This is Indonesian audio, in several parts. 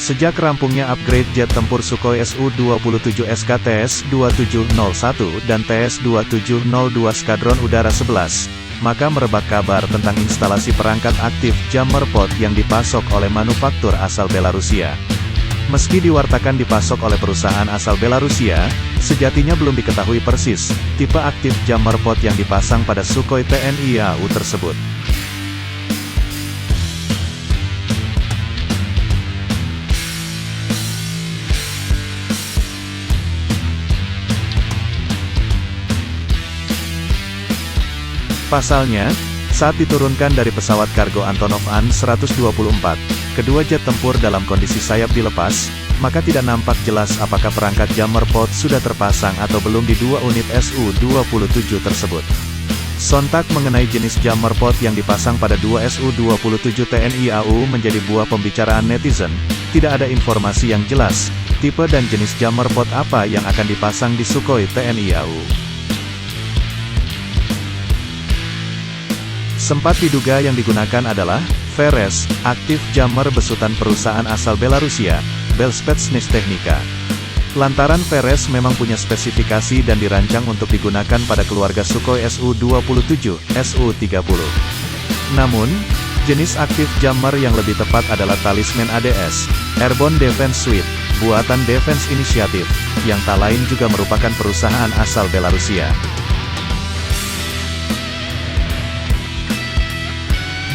Sejak rampungnya upgrade jet tempur Sukhoi Su-27 SK TS-2701 dan TS-2702 Skadron Udara 11, maka merebak kabar tentang instalasi perangkat aktif jammer pod yang dipasok oleh manufaktur asal Belarusia. Meski diwartakan dipasok oleh perusahaan asal Belarusia, sejatinya belum diketahui persis tipe aktif jammer pod yang dipasang pada Sukhoi TNI AU tersebut. Pasalnya, saat diturunkan dari pesawat kargo Antonov An-124, kedua jet tempur dalam kondisi sayap dilepas, maka tidak nampak jelas apakah perangkat jammer pod sudah terpasang atau belum di dua unit Su-27 tersebut. Sontak mengenai jenis jammer pod yang dipasang pada dua Su-27 TNI AU menjadi buah pembicaraan netizen. Tidak ada informasi yang jelas, tipe dan jenis jammer pod apa yang akan dipasang di Sukhoi TNI AU. Sempat diduga yang digunakan adalah Veres, aktif jammer besutan perusahaan asal Belarusia, Belspetsnistechnika. Lantaran Veres memang punya spesifikasi dan dirancang untuk digunakan pada keluarga Sukhoi Su-27, Su-30. Namun, jenis aktif jammer yang lebih tepat adalah Talisman ADS, Airborne Defense Suite, buatan Defense Initiative, yang tak lain juga merupakan perusahaan asal Belarusia.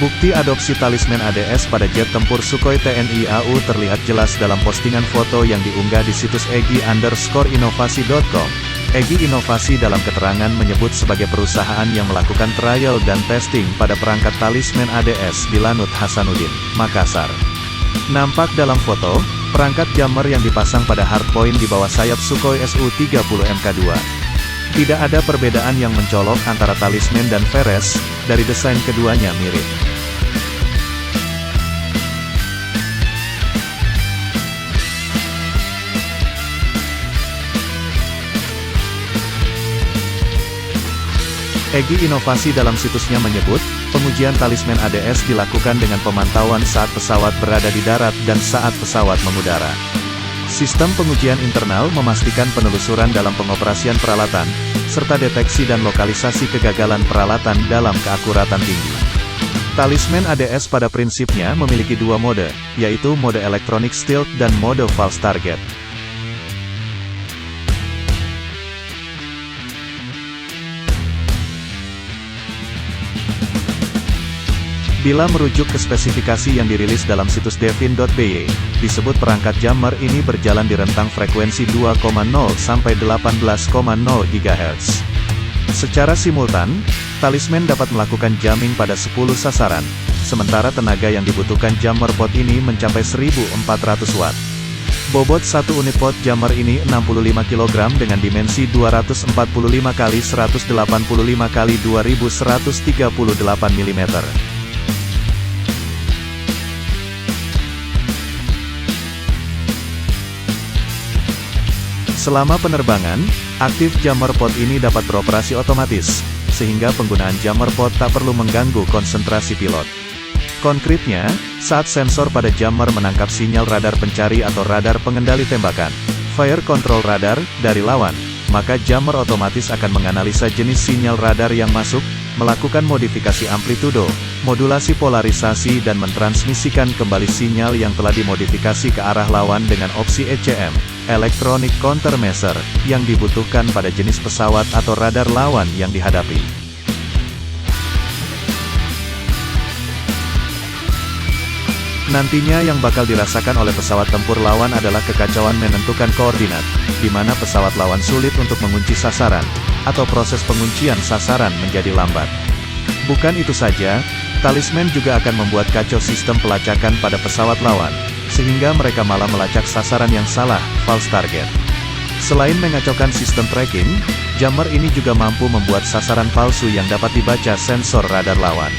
Bukti adopsi Talisman ADS pada jet tempur Sukhoi TNI AU terlihat jelas dalam postingan foto yang diunggah di situs egi_inovasi.com. Egi Inovasi dalam keterangan menyebut sebagai perusahaan yang melakukan trial dan testing pada perangkat Talisman ADS di Lanut Hasanuddin, Makassar. Nampak dalam foto, perangkat jammer yang dipasang pada hardpoint di bawah sayap Sukhoi Su-30 Mk2. Tidak ada perbedaan yang mencolok antara Talisman dan Veres, dari desain keduanya mirip. Egi Inovasi dalam situsnya menyebut, pengujian Talisman ADS dilakukan dengan pemantauan saat pesawat berada di darat dan saat pesawat mengudara. Sistem pengujian internal memastikan penelusuran dalam pengoperasian peralatan, serta deteksi dan lokalisasi kegagalan peralatan dalam keakuratan tinggi. Talisman ADS pada prinsipnya memiliki dua mode, yaitu mode Electronic Stealth dan mode False Target. Bila merujuk ke spesifikasi yang dirilis dalam situs devin.by, disebut perangkat jammer ini berjalan di rentang frekuensi 2,0 sampai 18,0 GHz. Secara simultan, Talisman dapat melakukan jamming pada 10 sasaran, sementara tenaga yang dibutuhkan jammer pod ini mencapai 1400 Watt. Bobot satu unit pod jammer ini 65 kg dengan dimensi 245 x 185 x 2138 mm. Selama penerbangan, aktif jammer pod ini dapat beroperasi otomatis, sehingga penggunaan jammer pod tak perlu mengganggu konsentrasi pilot. Konkretnya, saat sensor pada jammer menangkap sinyal radar pencari atau radar pengendali tembakan, fire control radar, dari lawan, maka jammer otomatis akan menganalisa jenis sinyal radar yang masuk, melakukan modifikasi amplitudo, modulasi polarisasi dan mentransmisikan kembali sinyal yang telah dimodifikasi ke arah lawan dengan opsi ECM. Electronic Countermeasure, yang dibutuhkan pada jenis pesawat atau radar lawan yang dihadapi. Nantinya yang bakal dirasakan oleh pesawat tempur lawan adalah kekacauan menentukan koordinat, di mana pesawat lawan sulit untuk mengunci sasaran, atau proses penguncian sasaran menjadi lambat. Bukan itu saja, Talisman juga akan membuat kacau sistem pelacakan pada pesawat lawan, sehingga mereka malah melacak sasaran yang salah, false target. Selain mengacaukan sistem tracking, jammer ini juga mampu membuat sasaran palsu yang dapat dibaca sensor radar lawan.